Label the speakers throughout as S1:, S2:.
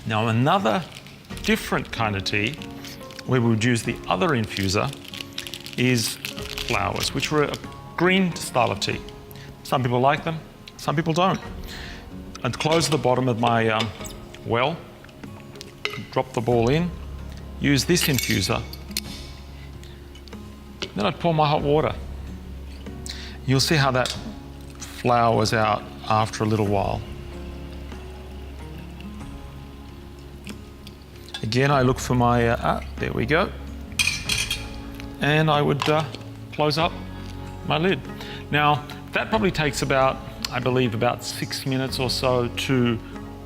S1: Now another different kind of tea, where we would use the other infuser, is flowers, which were a green style of tea. Some people like them, some people don't. I'd close the bottom of my well, drop the ball in, use this infuser, then I'd pour my hot water. You'll see how that flowers out after a little while. Again, I look for my, there we go. And I would close up my lid. Now, that probably takes about, I believe, about 6 minutes or so to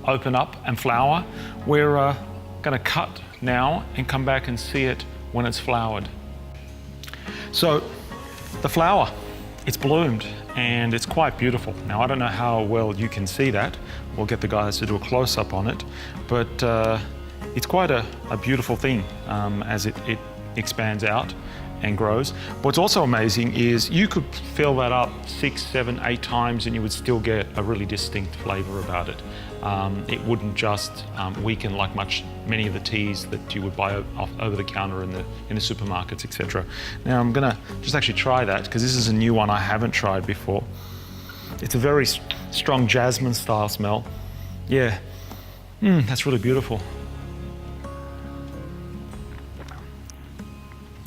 S1: open up and flower. We're gonna cut now and come back and see it when it's flowered. So, the flower, it's bloomed and it's quite beautiful. Now, I don't know how well you can see that. We'll get the guys to do a close-up on it, but it's quite a beautiful thing as it expands out and grows. What's also amazing is you could fill that up 6, 7, 8 times and you would still get a really distinct flavor about it. It wouldn't just weaken like many of the teas that you would buy over the counter in the supermarkets, etc. Now I'm gonna just actually try that because this is a new one I haven't tried before. It's a very strong jasmine style smell. Yeah, that's really beautiful.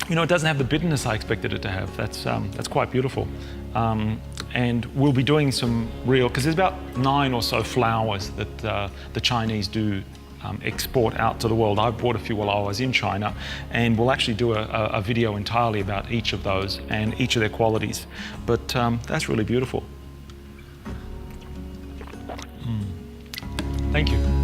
S1: You know, it doesn't have the bitterness I expected it to have. That's quite beautiful. And we'll be doing some real, because there's about 9 or so flowers that the Chinese do export out to the world. I bought a few while I was in China, and we'll actually do a video entirely about each of those and each of their qualities. But that's really beautiful. Thank you.